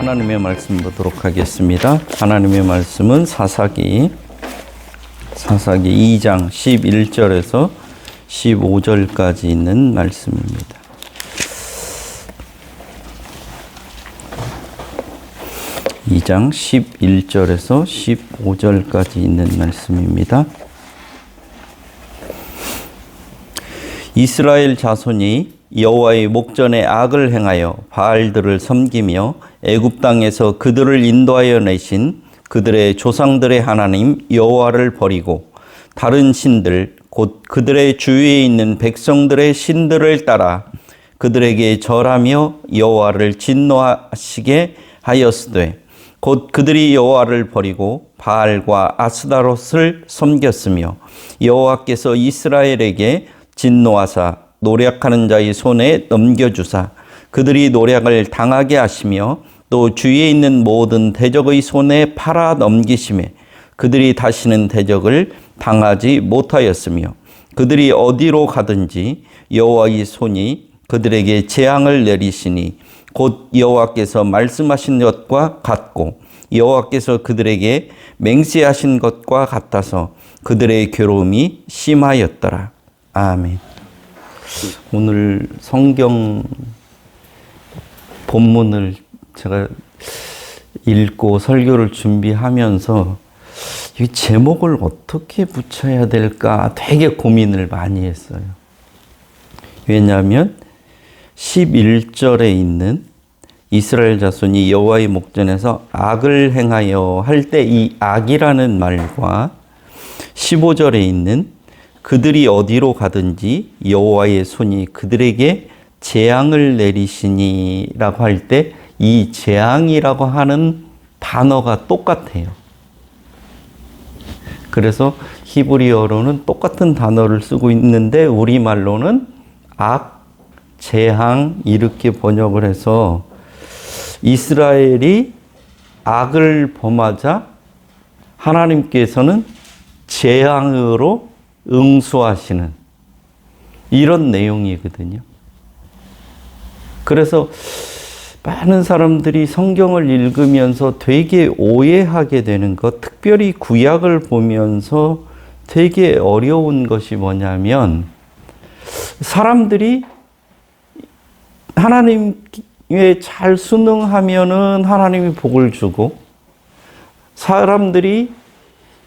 하나님의 말씀 보도록 하겠습니다. 하나님의 말씀은 사사기 2장 11절에서 15절까지 있는 말씀입니다. 이 장 11절에서 15절까지 있는 말씀입니다. 이스라엘 자손이 여호와의 목전에 악을 행하여 바알들을 섬기며 애굽 땅에서 그들을 인도하여 내신 그들의 조상들의 하나님 여호와를 버리고 다른 신들 곧 그들의 주위에 있는 백성들의 신들을 따라 그들에게 절하며 여호와를 진노하시게 하였으되 곧 그들이 여호와를 버리고 바알과 아스다롯을 섬겼으며 여호와께서 이스라엘에게 진노하사 노략하는 자의 손에 넘겨주사 그들이 노략을 당하게 하시며 또 주위에 있는 모든 대적의 손에 팔아 넘기심에 그들이 다시는 대적을 당하지 못하였으며 그들이 어디로 가든지 여호와의 손이 그들에게 재앙을 내리시니 곧 여호와께서 말씀하신 것과 같고 여호와께서 그들에게 맹세하신 것과 같아서 그들의 괴로움이 심하였더라. 아멘. 오늘 성경 본문을 제가 읽고 설교를 준비하면서 이 제목을 어떻게 붙여야 될까 되게 고민을 많이 했어요. 왜냐하면 11절에 있는 이스라엘 자손이 여호와의 목전에서 악을 행하여 할 때 이 악이라는 말과 15절에 있는 그들이 어디로 가든지 여호와의 손이 그들에게 재앙을 내리시니라고 할 때 이 재앙이라고 하는 단어가 똑같아요. 그래서 히브리어로는 똑같은 단어를 쓰고 있는데 우리말로는 악, 재앙 이렇게 번역을 해서 이스라엘이 악을 범하자 하나님께서는 재앙으로 응수하시는 이런 내용이거든요. 그래서 많은 사람들이 성경을 읽으면서 되게 오해하게 되는 것, 특별히 구약을 보면서 되게 어려운 것이 뭐냐면 사람들이 하나님에 잘 순응하면은 하나님이 복을 주고 사람들이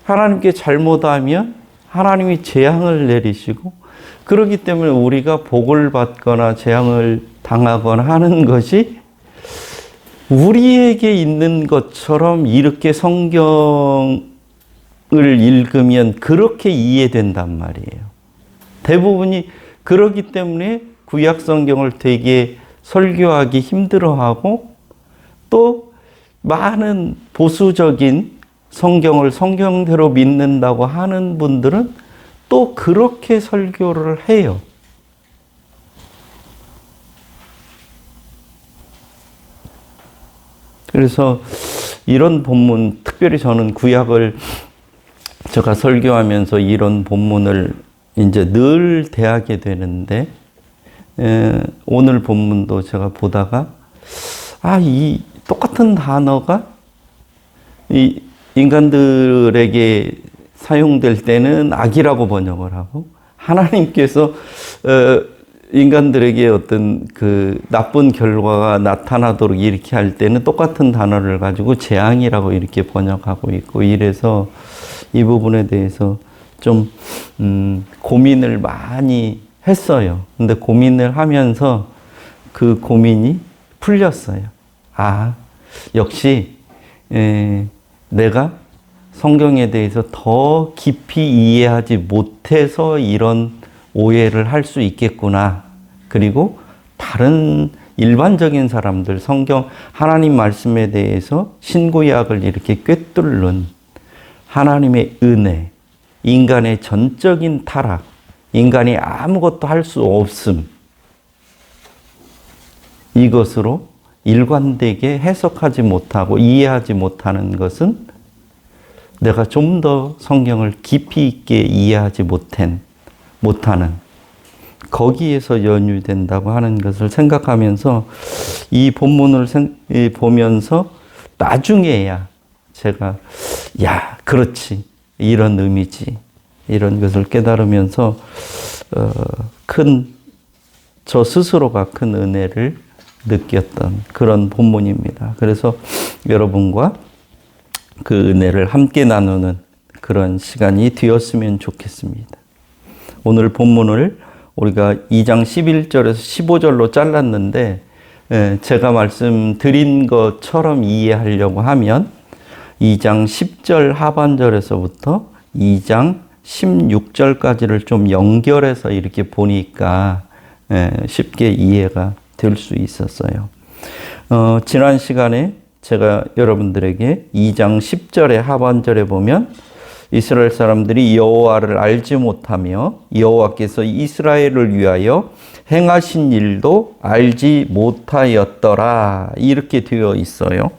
하나님께 잘못하면 하나님이 재앙을 내리시고 그렇기 때문에 우리가 복을 받거나 재앙을 당하거나 하는 것이 우리에게 있는 것처럼 이렇게 성경을 읽으면 그렇게 이해된단 말이에요. 대부분이 그렇기 때문에 구약 성경을 되게 설교하기 힘들어하고 또 많은 보수적인 성경을 성경대로 믿는다고 하는 분들은 또 그렇게 설교를 해요. 그래서 이런 본문, 특별히 저는 구약을 제가 설교하면서 이런 본문을 이제 늘 대하게 되는데 오늘 본문도 제가 보다가 이 똑같은 단어가 이 인간들에게 사용될 때는 악이라고 번역을 하고 하나님께서 인간들에게 어떤 그 나쁜 결과가 나타나도록 이렇게 할 때는 똑같은 단어를 가지고 재앙이라고 이렇게 번역하고 있고 이래서 이 부분에 대해서 좀 고민을 많이 했어요. 근데 고민을 하면서 그 고민이 풀렸어요. 역시 내가 성경에 대해서 더 깊이 이해하지 못해서 이런 오해를 할 수 있겠구나. 그리고 다른 일반적인 사람들, 성경 하나님 말씀에 대해서 신구약을 이렇게 꿰뚫는 하나님의 은혜, 인간의 전적인 타락, 인간이 아무것도 할 수 없음, 이것으로 일관되게 해석하지 못하고 이해하지 못하는 것은 내가 좀 더 성경을 깊이 있게 이해하지 못하는 거기에서 연유된다고 하는 것을 생각하면서 이 본문을 보면서 나중에야 제가 야, 그렇지. 이런 의미지. 이런 것을 깨달으면서 저 스스로가 큰 은혜를 느꼈던 그런 본문입니다. 그래서 여러분과 그 은혜를 함께 나누는 그런 시간이 되었으면 좋겠습니다. 오늘 본문을 우리가 2장 11절에서 15절로 잘랐는데 제가 말씀드린 것처럼 이해하려고 하면 2장 10절 하반절에서부터 2장 16절까지를 좀 연결해서 이렇게 보니까 쉽게 이해가 될 수 있었어요. 지난 시간에 제가 여러분들에게 2장 10절의 하반절에 보면 이스라엘 사람들이 여호와를 알지 못하며 여호와께서 이스라엘을 위하여 행하신 일도 알지 못하였더라 이렇게 되어 있어요.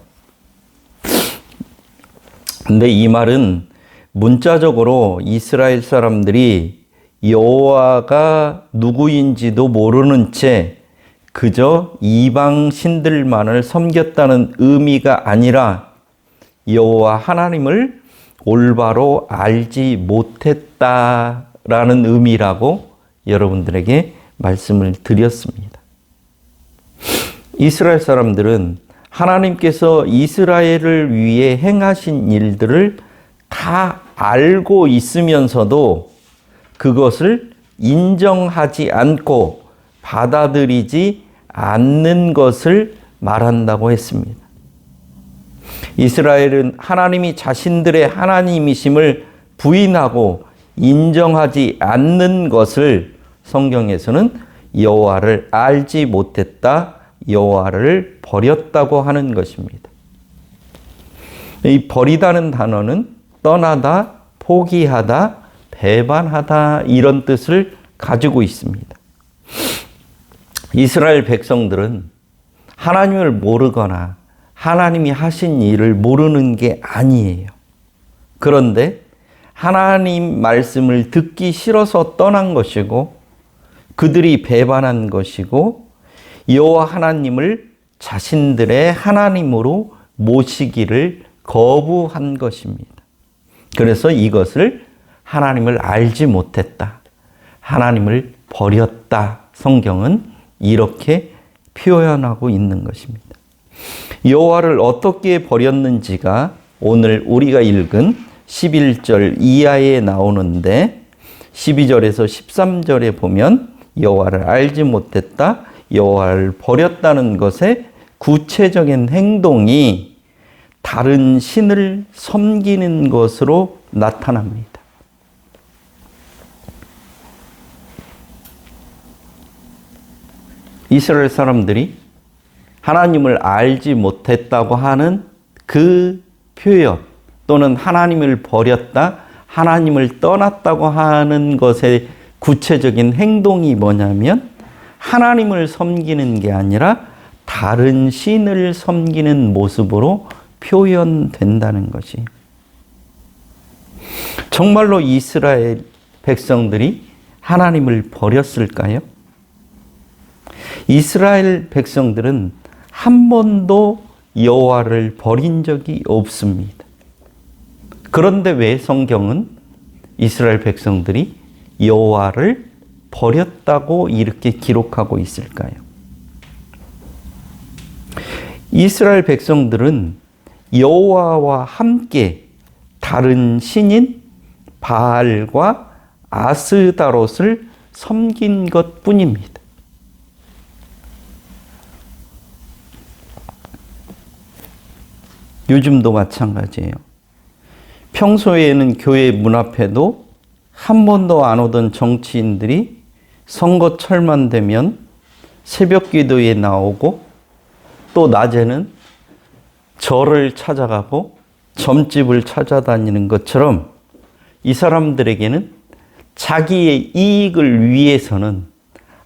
근데 이 말은 문자적으로 이스라엘 사람들이 여호와가 누구인지도 모르는 채 그저 이방 신들만을 섬겼다는 의미가 아니라 여호와 하나님을 올바로 알지 못했다라는 의미라고 여러분들에게 말씀을 드렸습니다. 이스라엘 사람들은 하나님께서 이스라엘을 위해 행하신 일들을 다 알고 있으면서도 그것을 인정하지 않고 받아들이지 않는 것을 말한다고 했습니다. 이스라엘은 하나님이 자신들의 하나님이심을 부인하고 인정하지 않는 것을 성경에서는 여호와를 알지 못했다, 여호와를 버렸다고 하는 것입니다. 이 버리다는 단어는 떠나다, 포기하다, 배반하다 이런 뜻을 가지고 있습니다. 이스라엘 백성들은 하나님을 모르거나 하나님이 하신 일을 모르는 게 아니에요. 그런데 하나님 말씀을 듣기 싫어서 떠난 것이고 그들이 배반한 것이고 여호와 하나님을 자신들의 하나님으로 모시기를 거부한 것입니다. 그래서 이것을 하나님을 알지 못했다. 하나님을 버렸다. 성경은 이렇게 표현하고 있는 것입니다. 여호와를 어떻게 버렸는지가 오늘 우리가 읽은 11절 이하에 나오는데 12절에서 13절에 보면 여호와를 알지 못했다, 여호와를 버렸다는 것의 구체적인 행동이 다른 신을 섬기는 것으로 나타납니다. 이스라엘 사람들이 하나님을 알지 못했다고 하는 그 표현 또는 하나님을 버렸다, 하나님을 떠났다고 하는 것의 구체적인 행동이 뭐냐면 하나님을 섬기는 게 아니라 다른 신을 섬기는 모습으로 표현된다는 것이. 정말로 이스라엘 백성들이 하나님을 버렸을까요? 이스라엘 백성들은 한 번도 여호와를 버린 적이 없습니다. 그런데 왜 성경은 이스라엘 백성들이 여호와를 버렸다고 이렇게 기록하고 있을까요? 이스라엘 백성들은 여호와와 함께 다른 신인 바알과 아스다롯을 섬긴 것뿐입니다. 요즘도 마찬가지예요. 평소에는 교회 문 앞에도 한 번도 안 오던 정치인들이 선거철만 되면 새벽 기도에 나오고 또 낮에는 절을 찾아가고 점집을 찾아다니는 것처럼 이 사람들에게는 자기의 이익을 위해서는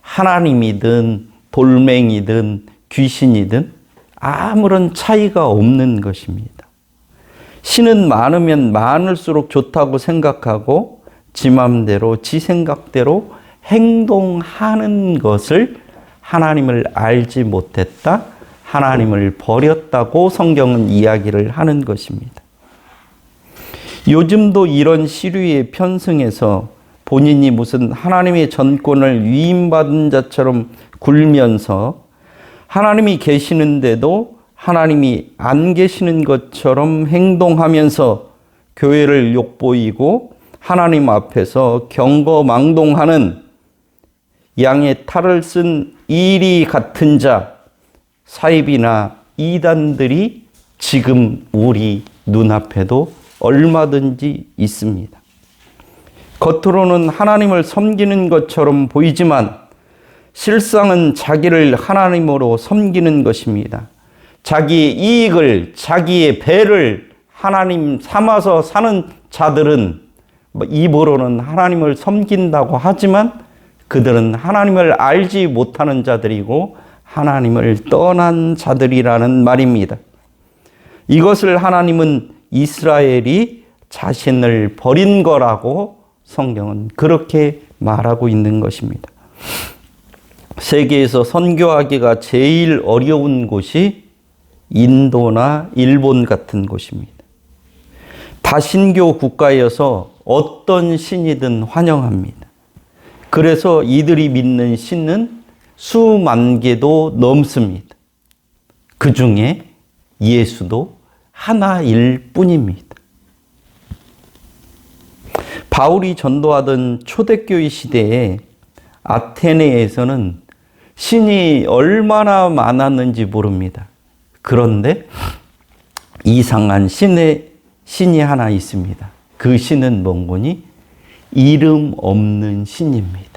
하나님이든 돌멩이든 귀신이든 아무런 차이가 없는 것입니다. 신은 많으면 많을수록 좋다고 생각하고 지 맘대로 지 생각대로 행동하는 것을 하나님을 알지 못했다, 하나님을 버렸다고 성경은 이야기를 하는 것입니다. 요즘도 이런 시류에 편승해서 본인이 무슨 하나님의 전권을 위임받은 자처럼 굴면서 하나님이 계시는데도 하나님이 안 계시는 것처럼 행동하면서 교회를 욕보이고 하나님 앞에서 경거망동하는 양의 탈을 쓴 이리 같은 자, 사입이나 이단들이 지금 우리 눈앞에도 얼마든지 있습니다. 겉으로는 하나님을 섬기는 것처럼 보이지만 실상은 자기를 하나님으로 섬기는 것입니다. 자기의 이익을, 자기의 배를 하나님 삼아서 사는 자들은 입으로는 하나님을 섬긴다고 하지만 그들은 하나님을 알지 못하는 자들이고 하나님을 떠난 자들이라는 말입니다. 이것을 하나님은 이스라엘이 자신을 버린 거라고 성경은 그렇게 말하고 있는 것입니다. 세계에서 선교하기가 제일 어려운 곳이 인도나 일본 같은 곳입니다. 다신교 국가여서 어떤 신이든 환영합니다. 그래서 이들이 믿는 신은 수만 개도 넘습니다. 그 중에 예수도 하나일 뿐입니다. 바울이 전도하던 초대교회 시대에 아테네에서는 신이 얼마나 많았는지 모릅니다. 그런데 이상한 신이 하나 있습니다. 그 신은 뭔고니? 이름 없는 신입니다.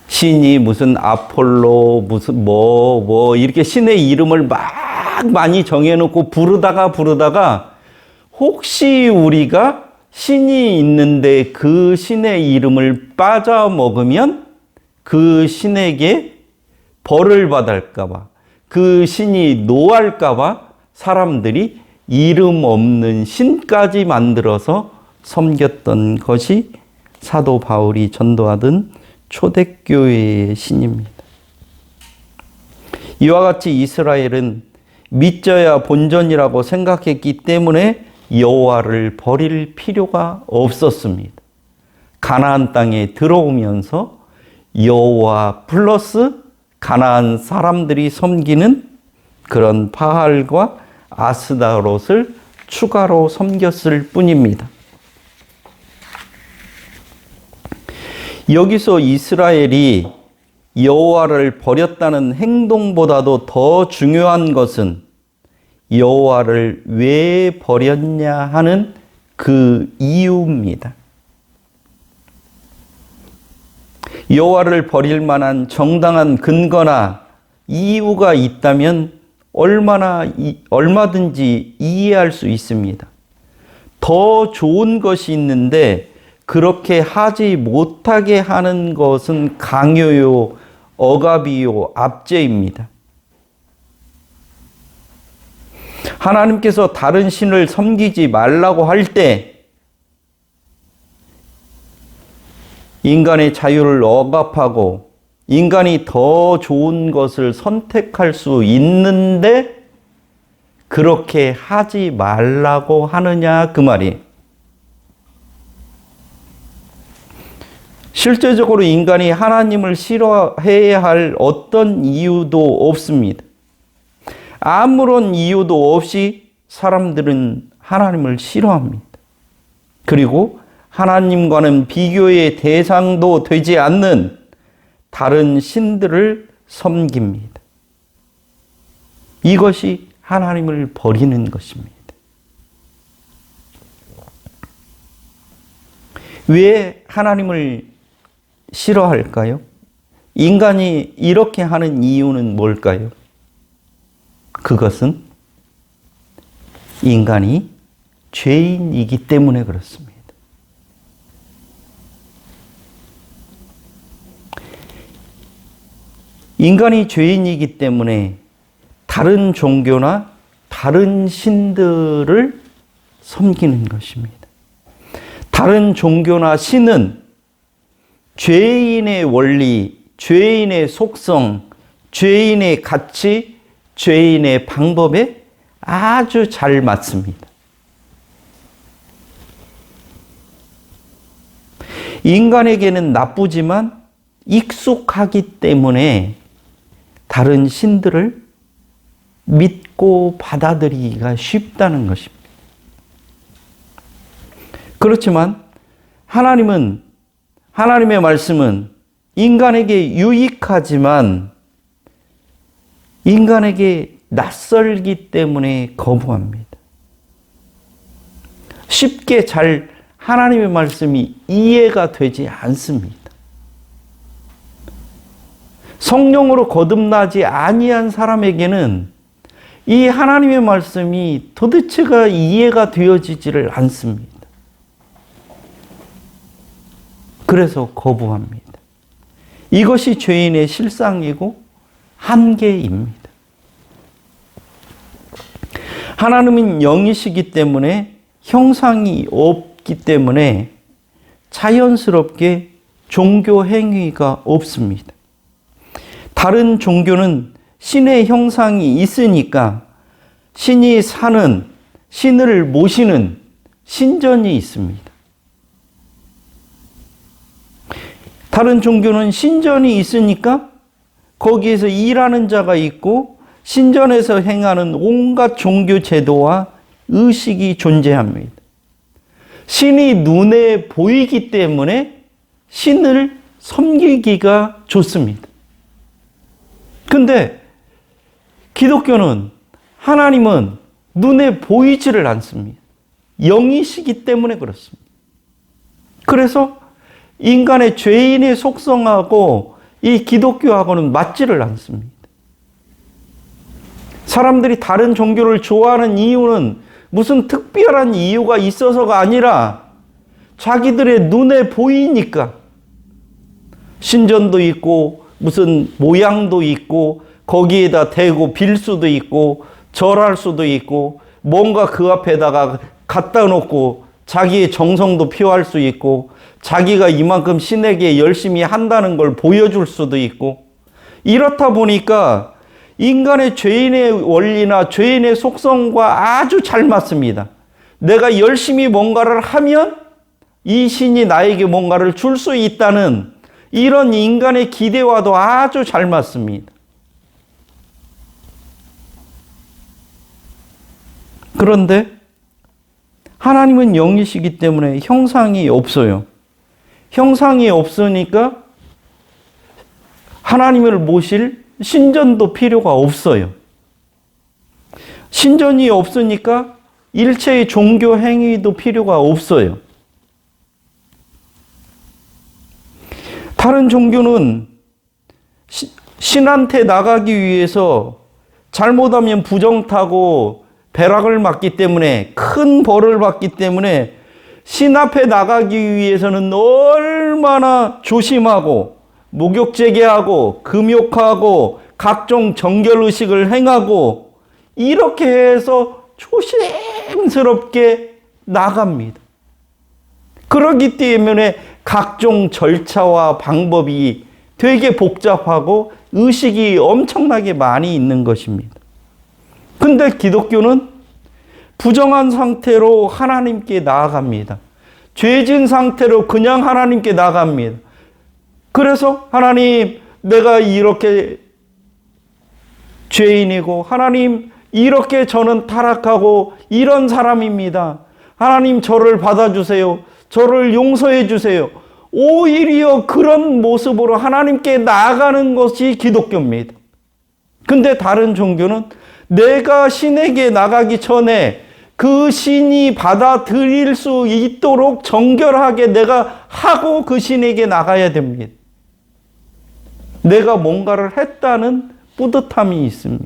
신이 무슨 아폴로, 무슨 이렇게 신의 이름을 막 많이 정해놓고 부르다가 혹시 우리가 신이 있는데 그 신의 이름을 빠져먹으면 그 신에게 벌을 받을까봐, 그 신이 노할까봐 사람들이 이름 없는 신까지 만들어서 섬겼던 것이 사도 바울이 전도하던 초대교회의 신입니다. 이와 같이 이스라엘은 믿져야 본전이라고 생각했기 때문에 여호와를 버릴 필요가 없었습니다. 가나안 땅에 들어오면서 여호와 플러스 가나안 사람들이 섬기는 그런 바알과 아스다롯을 추가로 섬겼을 뿐입니다. 여기서 이스라엘이 여호와를 버렸다는 행동보다도 더 중요한 것은 여호와를 왜 버렸냐 하는 그 이유입니다. 여호와를 버릴 만한 정당한 근거나 이유가 있다면 얼마든지 이해할 수 있습니다. 더 좋은 것이 있는데 그렇게 하지 못하게 하는 것은 강요요, 억압이요, 압제입니다. 하나님께서 다른 신을 섬기지 말라고 할 때 인간의 자유를 억압하고 인간이 더 좋은 것을 선택할 수 있는데 그렇게 하지 말라고 하느냐 그 말이에요. 실제적으로 인간이 하나님을 싫어해야 할 어떤 이유도 없습니다. 아무런 이유도 없이 사람들은 하나님을 싫어합니다. 그리고 하나님과는 비교의 대상도 되지 않는 다른 신들을 섬깁니다. 이것이 하나님을 버리는 것입니다. 왜 하나님을 싫어할까요? 인간이 이렇게 하는 이유는 뭘까요? 그것은 인간이 죄인이기 때문에 그렇습니다. 인간이 죄인이기 때문에 다른 종교나 다른 신들을 섬기는 것입니다. 다른 종교나 신은 죄인의 원리, 죄인의 속성, 죄인의 가치, 죄인의 방법에 아주 잘 맞습니다. 인간에게는 나쁘지만 익숙하기 때문에 다른 신들을 믿고 받아들이기가 쉽다는 것입니다. 그렇지만 하나님의 말씀은 인간에게 유익하지만 인간에게 낯설기 때문에 거부합니다. 쉽게 잘 하나님의 말씀이 이해가 되지 않습니다. 성령으로 거듭나지 아니한 사람에게는 이 하나님의 말씀이 도대체가 이해가 되어지지를 않습니다. 그래서 거부합니다. 이것이 죄인의 실상이고 한계입니다. 하나님은 영이시기 때문에 형상이 없기 때문에 자연스럽게 종교 행위가 없습니다. 다른 종교는 신의 형상이 있으니까 신이 사는, 신을 모시는 신전이 있습니다. 다른 종교는 신전이 있으니까 거기에서 일하는 자가 있고 신전에서 행하는 온갖 종교 제도와 의식이 존재합니다. 신이 눈에 보이기 때문에 신을 섬기기가 좋습니다. 근데 기독교는 하나님은 눈에 보이지를 않습니다. 영이시기 때문에 그렇습니다. 그래서 인간의 죄인의 속성하고 이 기독교하고는 맞지를 않습니다. 사람들이 다른 종교를 좋아하는 이유는 무슨 특별한 이유가 있어서가 아니라 자기들의 눈에 보이니까 신전도 있고 무슨 모양도 있고 거기에다 대고 빌 수도 있고 절할 수도 있고 뭔가 그 앞에다가 갖다 놓고 자기의 정성도 표할 수 있고 자기가 이만큼 신에게 열심히 한다는 걸 보여줄 수도 있고 이렇다 보니까 인간의 죄인의 원리나 죄인의 속성과 아주 잘 맞습니다. 내가 열심히 뭔가를 하면 이 신이 나에게 뭔가를 줄 수 있다는 이런 인간의 기대와도 아주 잘 맞습니다. 그런데 하나님은 영이시기 때문에 형상이 없어요. 형상이 없으니까 하나님을 모실 신전도 필요가 없어요. 신전이 없으니까 일체의 종교 행위도 필요가 없어요. 다른 종교는 신한테 나가기 위해서 잘못하면 부정 타고 배락을 맞기 때문에 큰 벌을 받기 때문에 신 앞에 나가기 위해서는 얼마나 조심하고 목욕제계하고 금욕하고 각종 정결의식을 행하고 이렇게 해서 조심스럽게 나갑니다. 그렇기 때문에 각종 절차와 방법이 되게 복잡하고 의식이 엄청나게 많이 있는 것입니다. 근데 기독교는 부정한 상태로 하나님께 나아갑니다. 죄진 상태로 그냥 하나님께 나갑니다. 그래서 하나님, 내가 이렇게 죄인이고 하나님 이렇게 저는 타락하고 이런 사람입니다. 하나님 저를 받아주세요. 저를 용서해 주세요. 오히려 그런 모습으로 하나님께 나아가는 것이 기독교입니다. 근데 다른 종교는 내가 신에게 나가기 전에 그 신이 받아들일 수 있도록 정결하게 내가 하고 그 신에게 나가야 됩니다. 내가 뭔가를 했다는 뿌듯함이 있습니다.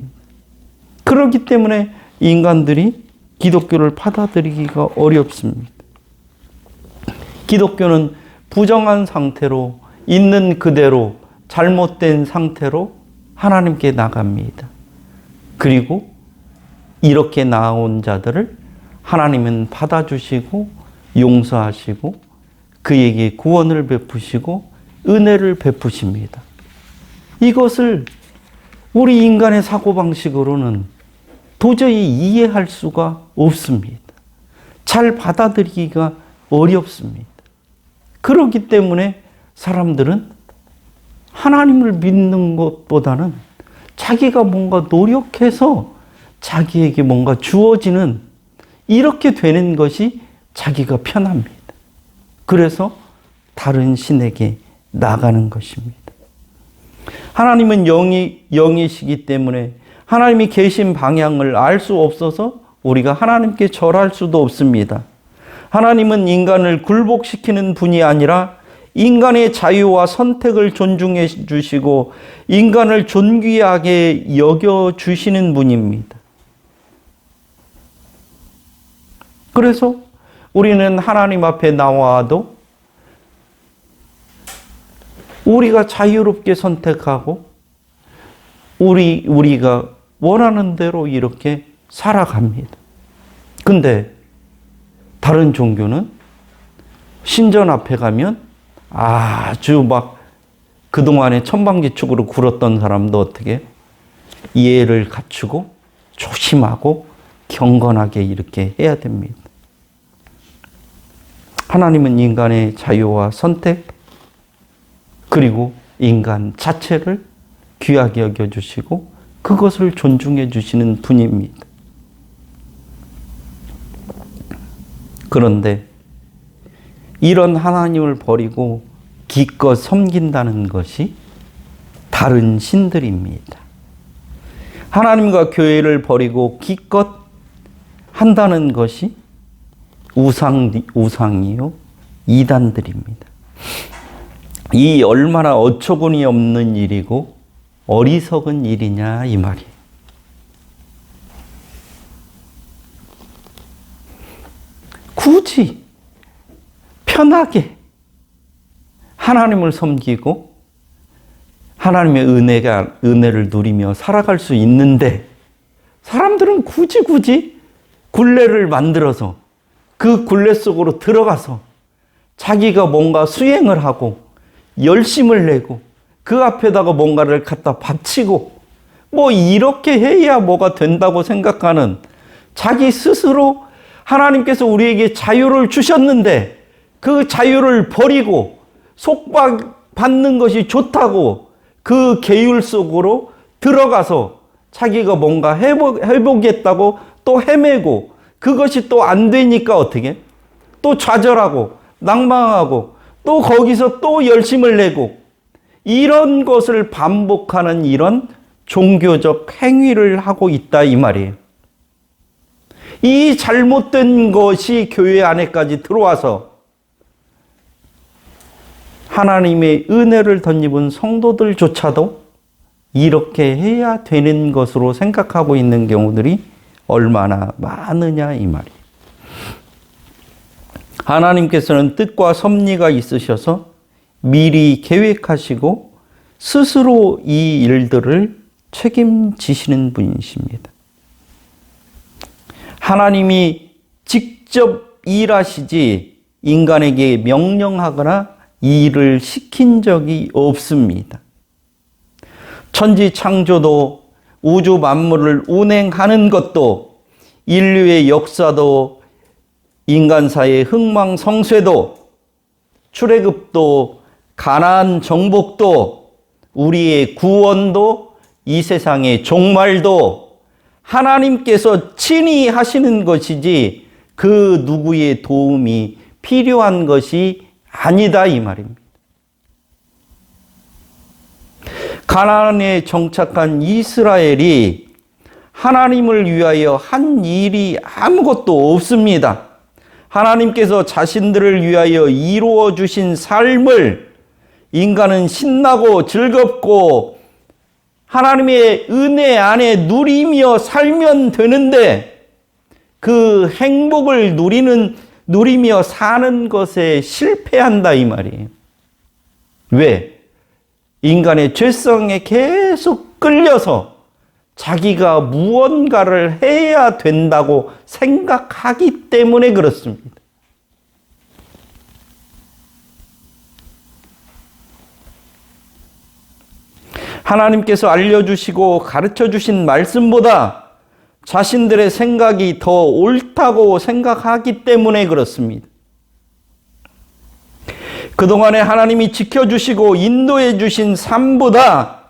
그렇기 때문에 인간들이 기독교를 받아들이기가 어렵습니다. 기독교는 부정한 상태로 있는 그대로 잘못된 상태로 하나님께 나갑니다. 그리고 이렇게 나온 자들을 하나님은 받아주시고 용서하시고 그에게 구원을 베푸시고 은혜를 베푸십니다. 이것을 우리 인간의 사고방식으로는 도저히 이해할 수가 없습니다. 잘 받아들이기가 어렵습니다. 그렇기 때문에 사람들은 하나님을 믿는 것보다는 자기가 뭔가 노력해서 자기에게 뭔가 주어지는 이렇게 되는 것이 자기가 편합니다. 그래서 다른 신에게 나가는 것입니다. 하나님은 영이시기 때문에 하나님이 계신 방향을 알 수 없어서 우리가 하나님께 절할 수도 없습니다. 하나님은 인간을 굴복시키는 분이 아니라 인간의 자유와 선택을 존중해 주시고 인간을 존귀하게 여겨 주시는 분입니다. 그래서 우리는 하나님 앞에 나와도 우리가 자유롭게 선택하고 우리가 원하는 대로 이렇게 살아갑니다. 근데 다른 종교는 신전 앞에 가면 아주 막 그동안에 천방지축으로 굴었던 사람도 어떻게 예를 갖추고 조심하고 경건하게 이렇게 해야 됩니다. 하나님은 인간의 자유와 선택 그리고 인간 자체를 귀하게 여겨주시고 그것을 존중해 주시는 분입니다. 그런데 이런 하나님을 버리고 기껏 섬긴다는 것이 다른 신들입니다. 하나님과 교회를 버리고 기껏 한다는 것이 우상이요 이단들입니다. 이 얼마나 어처구니 없는 일이고 어리석은 일이냐 이 말이에요. 굳이 편하게 하나님을 섬기고 하나님의 은혜를 누리며 살아갈 수 있는데 사람들은 굳이 굴레를 만들어서 그 굴레 속으로 들어가서 자기가 뭔가 수행을 하고 열심을 내고 그 앞에다가 뭔가를 갖다 바치고 뭐 이렇게 해야 뭐가 된다고 생각하는 자기 스스로 하나님께서 우리에게 자유를 주셨는데 그 자유를 버리고 속박받는 것이 좋다고 그 계율 속으로 들어가서 자기가 뭔가 해보겠다고 또 헤매고 그것이 또 안 되니까 어떻게? 또 좌절하고 낭망하고 또 거기서 또 열심을 내고 이런 것을 반복하는 이런 종교적 행위를 하고 있다 이 말이에요. 이 잘못된 것이 교회 안에까지 들어와서 하나님의 은혜를 덧입은 성도들조차도 이렇게 해야 되는 것으로 생각하고 있는 경우들이 얼마나 많으냐 이 말이에요. 하나님께서는 뜻과 섭리가 있으셔서 미리 계획하시고 스스로 이 일들을 책임지시는 분이십니다. 하나님이 직접 일하시지 인간에게 명령하거나 일을 시킨 적이 없습니다. 천지 창조도 우주 만물을 운행하는 것도 인류의 역사도 인간사의 흥망성쇠도 출애굽도 가나안 정복도 우리의 구원도 이 세상의 종말도 하나님께서 친히 하시는 것이지 그 누구의 도움이 필요한 것이 아니다 이 말입니다. 가나안에 정착한 이스라엘이 하나님을 위하여 한 일이 아무것도 없습니다. 하나님께서 자신들을 위하여 이루어 주신 삶을 인간은 신나고 즐겁고 하나님의 은혜 안에 누리며 살면 되는데 그 행복을 누리며 사는 것에 실패한다 이 말이에요. 왜? 인간의 죄성에 계속 끌려서 자기가 무언가를 해야 된다고 생각하기 때문에 그렇습니다. 하나님께서 알려주시고 가르쳐주신 말씀보다 자신들의 생각이 더 옳다고 생각하기 때문에 그렇습니다. 그동안에 하나님이 지켜주시고 인도해 주신 삶보다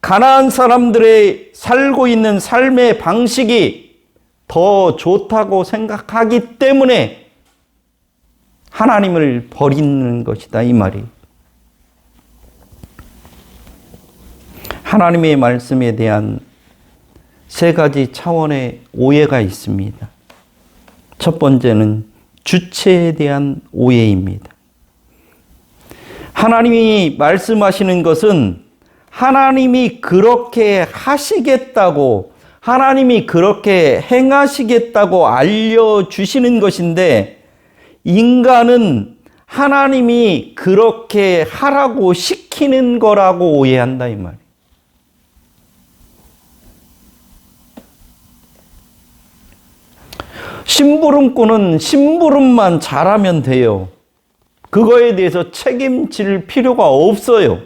가나안 사람들의 살고 있는 삶의 방식이 더 좋다고 생각하기 때문에 하나님을 버리는 것이다, 이 말이. 하나님의 말씀에 대한 세 가지 차원의 오해가 있습니다. 첫 번째는 주체에 대한 오해입니다. 하나님이 말씀하시는 것은 하나님이 그렇게 하시겠다고, 하나님이 그렇게 행하시겠다고 알려주시는 것인데, 인간은 하나님이 그렇게 하라고 시키는 거라고 오해한다, 이 말이에요. 심부름꾼은 심부름만 잘하면 돼요. 그거에 대해서 책임질 필요가 없어요.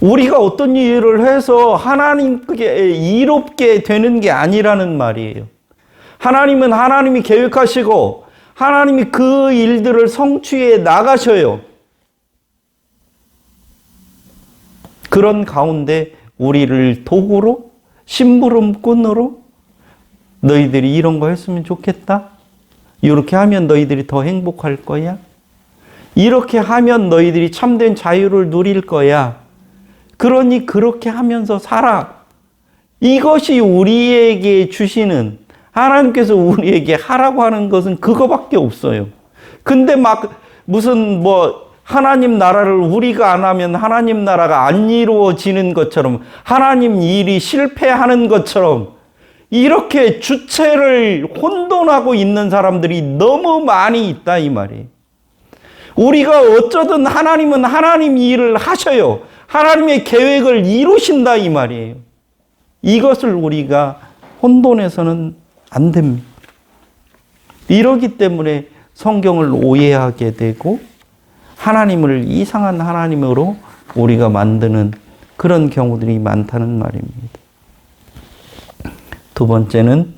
우리가 어떤 일을 해서 하나님께 이롭게 되는 게 아니라는 말이에요. 하나님은 하나님이 계획하시고 하나님이 그 일들을 성취해 나가셔요. 그런 가운데 우리를 도구로, 심부름꾼으로 너희들이 이런 거 했으면 좋겠다. 이렇게 하면 너희들이 더 행복할 거야. 이렇게 하면 너희들이 참된 자유를 누릴 거야. 그러니 그렇게 하면서 살아. 이것이 우리에게 주시는, 하나님께서 우리에게 하라고 하는 것은 그거밖에 없어요. 근데 막 무슨 하나님 나라를 우리가 안 하면 하나님 나라가 안 이루어지는 것처럼, 하나님 일이 실패하는 것처럼 이렇게 주체를 혼돈하고 있는 사람들이 너무 많이 있다, 이 말이에요. 우리가 어쩌든 하나님은 하나님 일을 하셔요. 하나님의 계획을 이루신다, 이 말이에요. 이것을 우리가 혼돈해서는 안 됩니다. 이러기 때문에 성경을 오해하게 되고 하나님을 이상한 하나님으로 우리가 만드는 그런 경우들이 많다는 말입니다. 두 번째는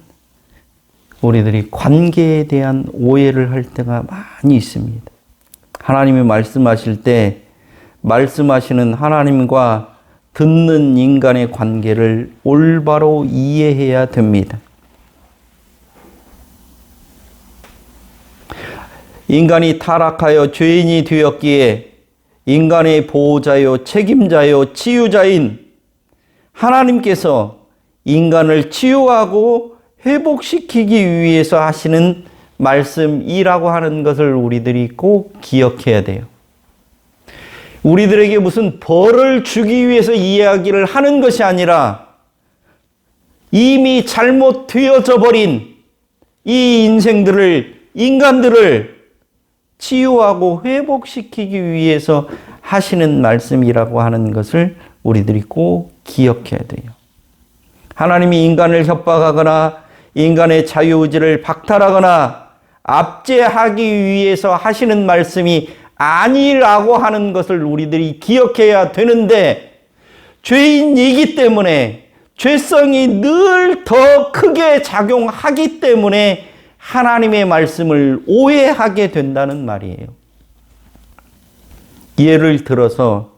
우리들이 관계에 대한 오해를 할 때가 많이 있습니다. 하나님이 말씀하실 때 말씀하시는 하나님과 듣는 인간의 관계를 올바로 이해해야 됩니다. 인간이 타락하여 죄인이 되었기에 인간의 보호자요, 책임자요, 치유자인 하나님께서 인간을 치유하고 회복시키기 위해서 하시는 말씀이라고 하는 것을 우리들이 꼭 기억해야 돼요. 우리들에게 무슨 벌을 주기 위해서 이야기를 하는 것이 아니라 이미 잘못되어져 버린 이 인간들을 치유하고 회복시키기 위해서 하시는 말씀이라고 하는 것을 우리들이 꼭 기억해야 돼요. 하나님이 인간을 협박하거나 인간의 자유의지를 박탈하거나 압제하기 위해서 하시는 말씀이 아니라고 하는 것을 우리들이 기억해야 되는데, 죄인이기 때문에 죄성이 늘 더 크게 작용하기 때문에 하나님의 말씀을 오해하게 된다는 말이에요. 예를 들어서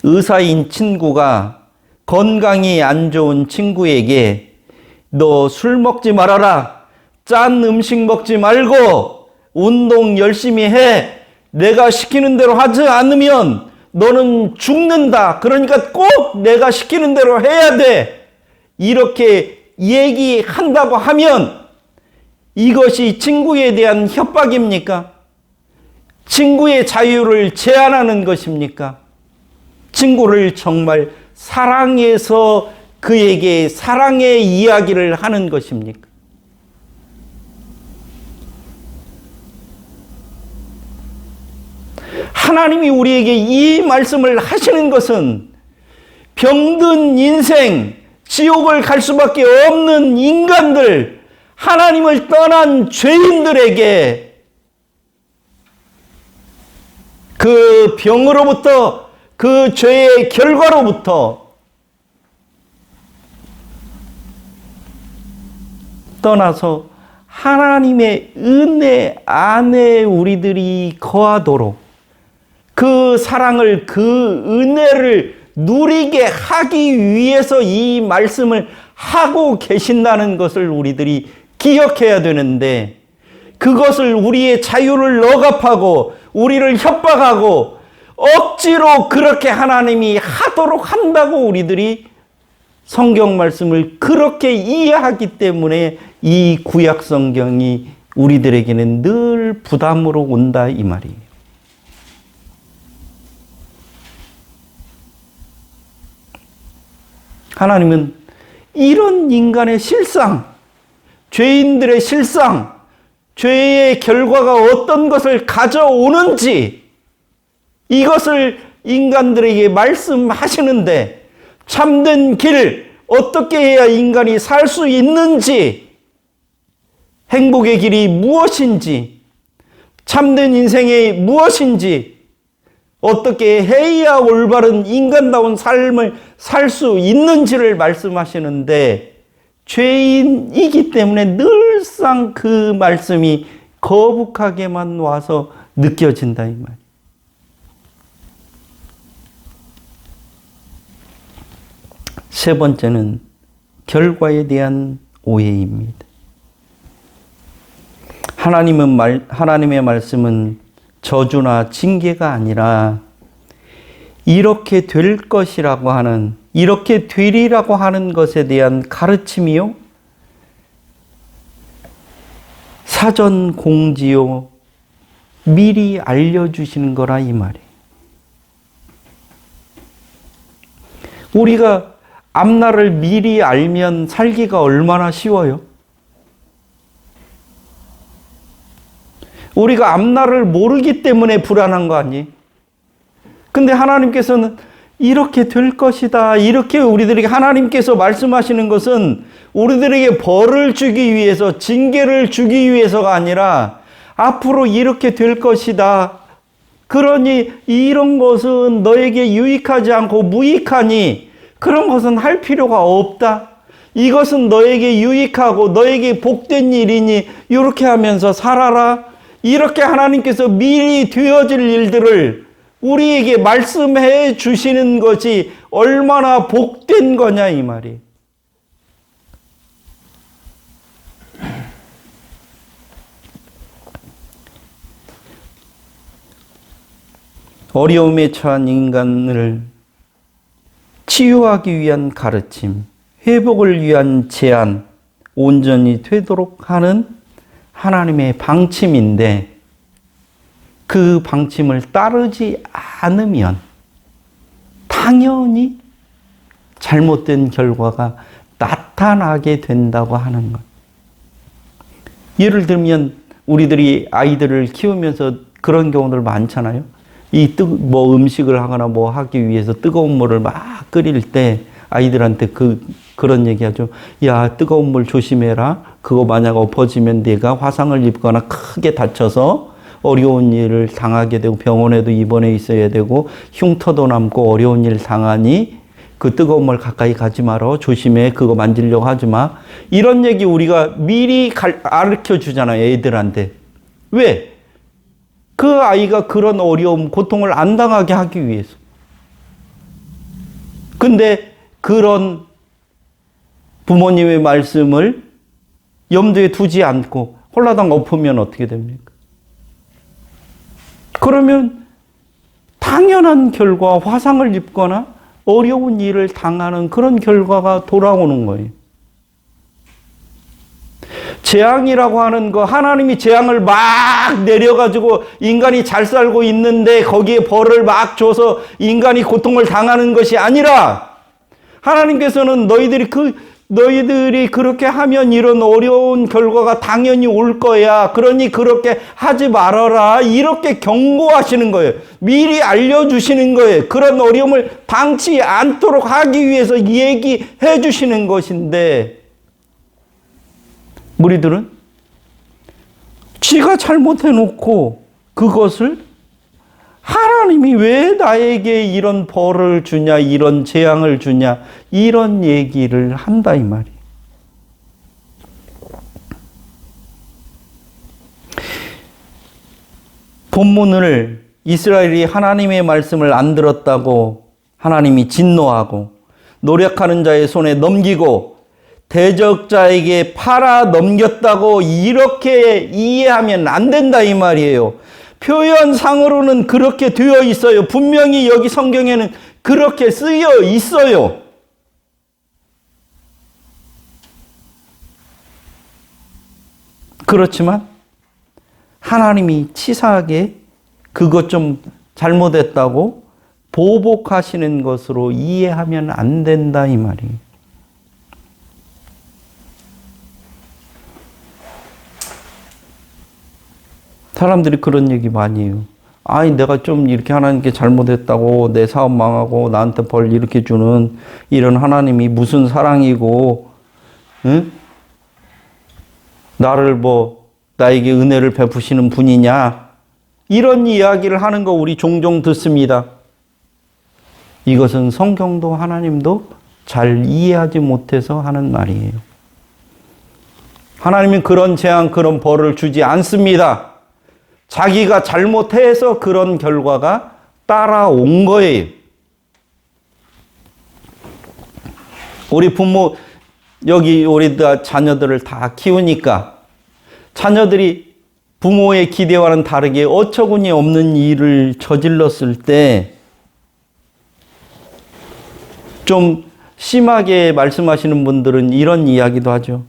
의사인 친구가 건강이 안 좋은 친구에게 너 술 먹지 말아라, 짠 음식 먹지 말고 운동 열심히 해, 내가 시키는 대로 하지 않으면 너는 죽는다, 그러니까 꼭 내가 시키는 대로 해야 돼, 이렇게 얘기한다고 하면 이것이 친구에 대한 협박입니까? 친구의 자유를 제한하는 것입니까? 친구를 정말 사랑해서 그에게 사랑의 이야기를 하는 것입니까? 하나님이 우리에게 이 말씀을 하시는 것은 병든 인생, 지옥을 갈 수밖에 없는 인간들, 하나님을 떠난 죄인들에게 그 병으로부터, 그 죄의 결과로부터 떠나서 하나님의 은혜 안에 우리들이 거하도록 그 사랑을, 그 은혜를 누리게 하기 위해서 이 말씀을 하고 계신다는 것을 우리들이 기억해야 되는데, 그것을 우리의 자유를 억압하고 우리를 협박하고 억지로 그렇게 하나님이 하도록 한다고 우리들이 성경 말씀을 그렇게 이해하기 때문에 이 구약 성경이 우리들에게는 늘 부담으로 온다 이 말이에요. 하나님은 이런 인간의 실상, 죄인들의 실상, 죄의 결과가 어떤 것을 가져오는지 이것을 인간들에게 말씀하시는데, 참된 길, 어떻게 해야 인간이 살 수 있는지, 행복의 길이 무엇인지, 참된 인생이 무엇인지, 어떻게 해야 올바른 인간다운 삶을 살 수 있는지를 말씀하시는데, 죄인이기 때문에 늘상 그 말씀이 거북하게만 와서 느껴진다 이 말이에요. 세 번째는 결과에 대한 오해입니다. 하나님의 말씀은 저주나 징계가 아니라 이렇게 될 것이라고 하는, 이렇게 되리라고 하는 것에 대한 가르침이요, 사전 공지요, 미리 알려주시는 거라 이 말이에요. 우리가 앞날을 미리 알면 살기가 얼마나 쉬워요? 우리가 앞날을 모르기 때문에 불안한 거 아니에요? 근데 하나님께서는 이렇게 될 것이다, 이렇게 우리들에게 하나님께서 말씀하시는 것은 우리들에게 벌을 주기 위해서, 징계를 주기 위해서가 아니라 앞으로 이렇게 될 것이다, 그러니 이런 것은 너에게 유익하지 않고 무익하니 그런 것은 할 필요가 없다, 이것은 너에게 유익하고 너에게 복된 일이니 이렇게 하면서 살아라, 이렇게 하나님께서 미리 되어질 일들을 우리에게 말씀해 주시는 것이 얼마나 복된 거냐 이 말이. 어려움에 처한 인간을 치유하기 위한 가르침, 회복을 위한 제안, 온전히 되도록 하는 하나님의 방침인데, 그 방침을 따르지 않으면 당연히 잘못된 결과가 나타나게 된다고 하는 것. 예를 들면 우리들이 아이들을 키우면서 그런 경우들 많잖아요. 음식을 하거나 뭐 하기 위해서 뜨거운 물을 막 끓일 때 아이들한테 그런 얘기 하죠. 야, 뜨거운 물 조심해라. 그거 만약 엎어지면 내가 화상을 입거나 크게 다쳐서 어려운 일을 당하게 되고 병원에도 입원해 있어야 되고 흉터도 남고 어려운 일 당하니 그 뜨거운 물 가까이 가지 마라. 조심해. 그거 만지려고 하지 마. 이런 얘기 우리가 미리 가르쳐 주잖아요, 애들한테. 왜? 그 아이가 그런 어려움, 고통을 안 당하게 하기 위해서. 근데 그런 부모님의 말씀을 염두에 두지 않고 홀라당 엎으면 어떻게 됩니까? 그러면 당연한 결과, 화상을 입거나 어려운 일을 당하는 그런 결과가 돌아오는 거예요. 재앙이라고 하는 거, 하나님이 재앙을 막 내려가지고 인간이 잘 살고 있는데 거기에 벌을 막 줘서 인간이 고통을 당하는 것이 아니라, 하나님께서는 너희들이 그렇게 하면 이런 어려운 결과가 당연히 올 거야. 그러니 그렇게 하지 말아라. 이렇게 경고하시는 거예요. 미리 알려주시는 거예요. 그런 어려움을 당치 않도록 하기 위해서 얘기해 주시는 것인데, 무리들은 지가 잘못해놓고 그것을 하나님이 왜 나에게 이런 벌을 주냐, 이런 재앙을 주냐, 이런 얘기를 한다 이 말이에요. 본문을 이스라엘이 하나님의 말씀을 안 들었다고 하나님이 진노하고 노력하는 자의 손에 넘기고 대적자에게 팔아 넘겼다고 이렇게 이해하면 안 된다 이 말이에요. 표현상으로는 그렇게 되어 있어요. 분명히 여기 성경에는 그렇게 쓰여 있어요. 그렇지만 하나님이 치사하게 그것 좀 잘못했다고 보복하시는 것으로 이해하면 안 된다 이 말이에요. 사람들이 그런 얘기 많이 해요. 아니 내가 좀 이렇게 하나님께 잘못했다고 내 사업 망하고 나한테 벌 이렇게 주는 이런 하나님이 무슨 사랑이고, 응? 나를 나에게 은혜를 베푸시는 분이냐, 이런 이야기를 하는 거 우리 종종 듣습니다. 이것은 성경도 하나님도 잘 이해하지 못해서 하는 말이에요. 하나님은 그런 재앙, 그런 벌을 주지 않습니다. 자기가 잘못해서 그런 결과가 따라온 거예요. 우리 부모, 여기 우리 자녀들을 다 키우니까 자녀들이 부모의 기대와는 다르게 어처구니 없는 일을 저질렀을 때 좀 심하게 말씀하시는 분들은 이런 이야기도 하죠.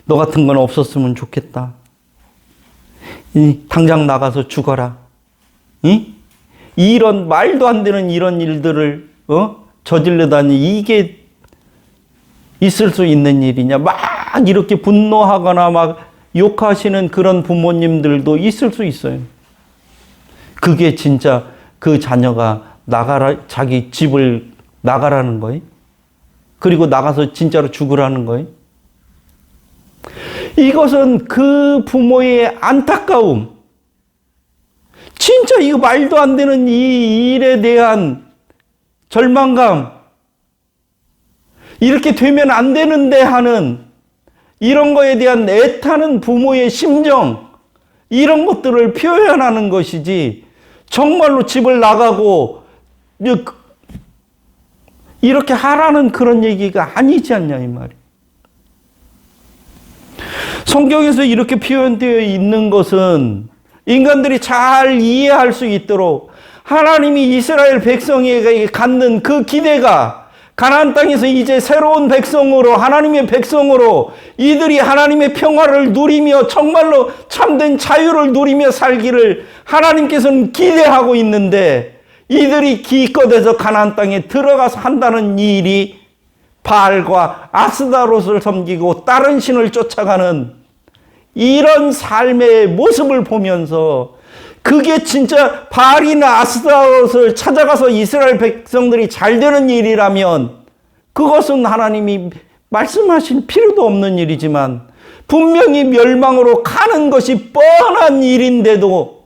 너 같은 건 없었으면 좋겠다. 당장 나가서 죽어라. 이런 말도 안 되는 이런 일들을 저질러다니 이게 있을 수 있는 일이냐. 막 이렇게 분노하거나 막 욕하시는 그런 부모님들도 있을 수 있어요. 그게 진짜 그 자녀가 자기 집을 나가라는 거예요? 그리고 나가서 진짜로 죽으라는 거예요? 이것은 그 부모의 안타까움, 진짜 이거 말도 안 되는 이 일에 대한 절망감, 이렇게 되면 안 되는데 하는 이런 거에 대한 애타는 부모의 심정, 이런 것들을 표현하는 것이지 정말로 집을 나가고 이렇게 하라는 그런 얘기가 아니지 않냐 이 말이에요. 성경에서 이렇게 표현되어 있는 것은 인간들이 잘 이해할 수 있도록 하나님이 이스라엘 백성에게 갖는 그 기대가 가나안 땅에서 이제 새로운 백성으로, 하나님의 백성으로 이들이 하나님의 평화를 누리며 정말로 참된 자유를 누리며 살기를 하나님께서는 기대하고 있는데, 이들이 기껏해서 가나안 땅에 들어가서 한다는 일이 바알과 아스다롯을 섬기고 다른 신을 쫓아가는 이런 삶의 모습을 보면서, 그게 진짜 바알이나 아스다롯을 찾아가서 이스라엘 백성들이 잘 되는 일이라면 그것은 하나님이 말씀하실 필요도 없는 일이지만, 분명히 멸망으로 가는 것이 뻔한 일인데도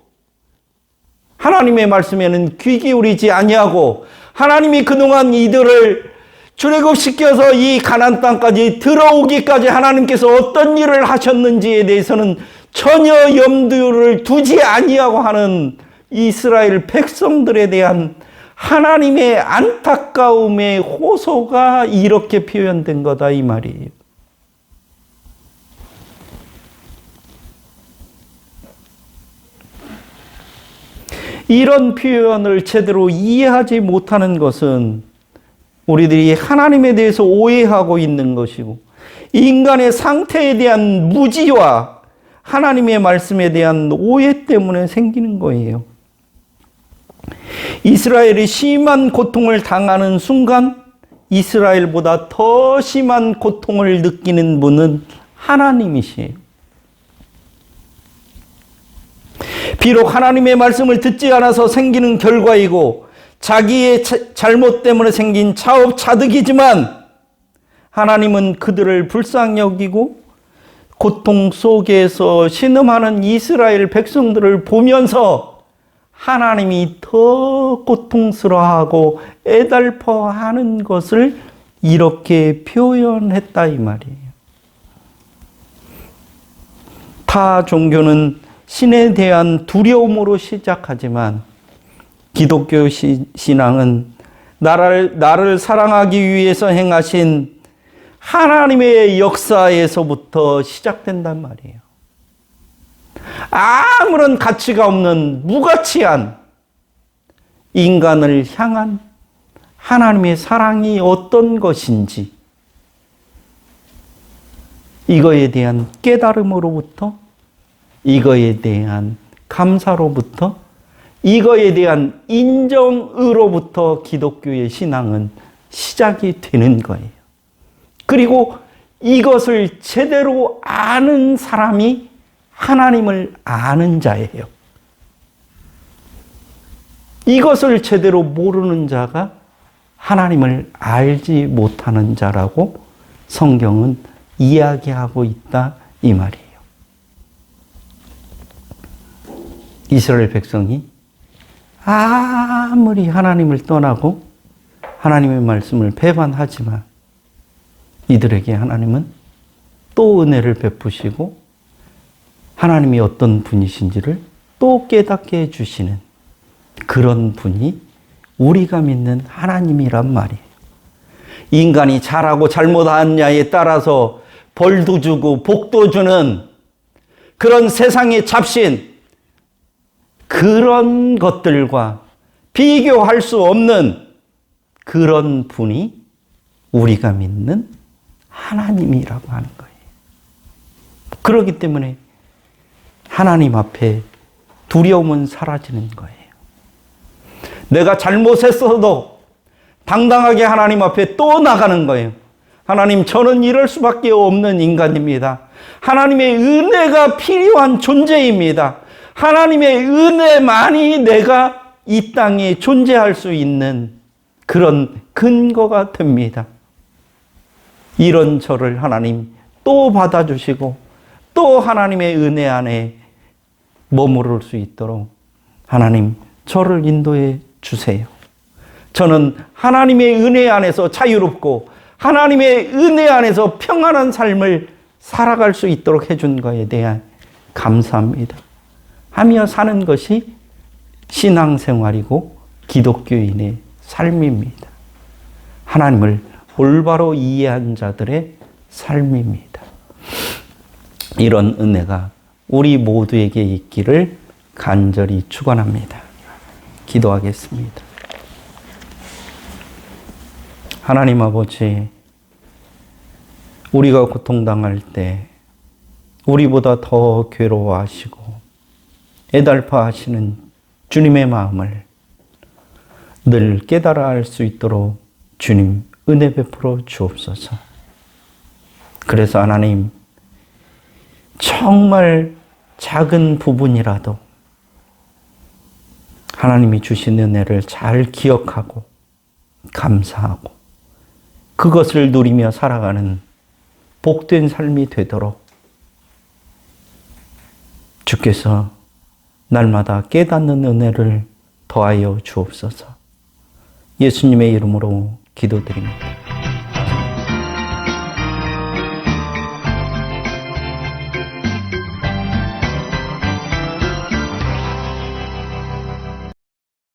하나님의 말씀에는 귀 기울이지 아니하고, 하나님이 그동안 이들을 출애굽시켜서 이 가나안 땅까지 들어오기까지 하나님께서 어떤 일을 하셨는지에 대해서는 전혀 염두를 두지 아니하고 하는 이스라엘 백성들에 대한 하나님의 안타까움의 호소가 이렇게 표현된 거다 이 말이에요. 이런 표현을 제대로 이해하지 못하는 것은 우리들이 하나님에 대해서 오해하고 있는 것이고, 인간의 상태에 대한 무지와 하나님의 말씀에 대한 오해 때문에 생기는 거예요. 이스라엘이 심한 고통을 당하는 순간 이스라엘보다 더 심한 고통을 느끼는 분은 하나님이시에요. 비록 하나님의 말씀을 듣지 않아서 생기는 결과이고 자기의 잘못 때문에 생긴 차업차득이지만, 하나님은 그들을 불쌍히 여기고 고통 속에서 신음하는 이스라엘 백성들을 보면서 하나님이 더 고통스러워하고 애달퍼하는 것을 이렇게 표현했다 이 말이에요. 타 종교는 신에 대한 두려움으로 시작하지만 기독교 신앙은 나를 사랑하기 위해서 행하신 하나님의 역사에서부터 시작된단 말이에요. 아무런 가치가 없는 무가치한 인간을 향한 하나님의 사랑이 어떤 것인지 이거에 대한 깨달음으로부터, 이거에 대한 감사로부터, 이거에 대한 인정으로부터 기독교의 신앙은 시작이 되는 거예요. 그리고 이것을 제대로 아는 사람이 하나님을 아는 자예요. 이것을 제대로 모르는 자가 하나님을 알지 못하는 자라고 성경은 이야기하고 있다 이 말이에요. 이스라엘 백성이 아무리 하나님을 떠나고 하나님의 말씀을 배반하지만 이들에게 하나님은 또 은혜를 베푸시고 하나님이 어떤 분이신지를 또 깨닫게 해주시는 그런 분이 우리가 믿는 하나님이란 말이에요. 인간이 잘하고 잘못하느냐에 따라서 벌도 주고 복도 주는 그런 세상의 잡신, 그런 것들과 비교할 수 없는 그런 분이 우리가 믿는 하나님이라고 하는 거예요. 그렇기 때문에 하나님 앞에 두려움은 사라지는 거예요. 내가 잘못했어도 당당하게 하나님 앞에 또 나가는 거예요. 하나님, 저는 이럴 수밖에 없는 인간입니다. 하나님의 은혜가 필요한 존재입니다. 하나님의 은혜만이 내가 이 땅에 존재할 수 있는 그런 근거가 됩니다. 이런 저를 하나님 또 받아주시고 또 하나님의 은혜 안에 머무를 수 있도록 하나님 저를 인도해 주세요. 저는 하나님의 은혜 안에서 자유롭고 하나님의 은혜 안에서 평안한 삶을 살아갈 수 있도록 해준 것에 대한 감사합니다. 하며 사는 것이 신앙생활이고 기독교인의 삶입니다. 하나님을 올바로 이해한 자들의 삶입니다. 이런 은혜가 우리 모두에게 있기를 간절히 축원합니다. 기도하겠습니다. 하나님 아버지, 우리가 고통당할 때 우리보다 더 괴로워하시고 애달파하시는 주님의 마음을 늘 깨달아 알 수 있도록 주님 은혜 베풀어 주옵소서. 그래서 하나님, 정말 작은 부분이라도 하나님이 주신 은혜를 잘 기억하고 감사하고 그것을 누리며 살아가는 복된 삶이 되도록 주께서 날마다 깨닫는 은혜를 더하여 주옵소서. 예수님의 이름으로 기도드립니다.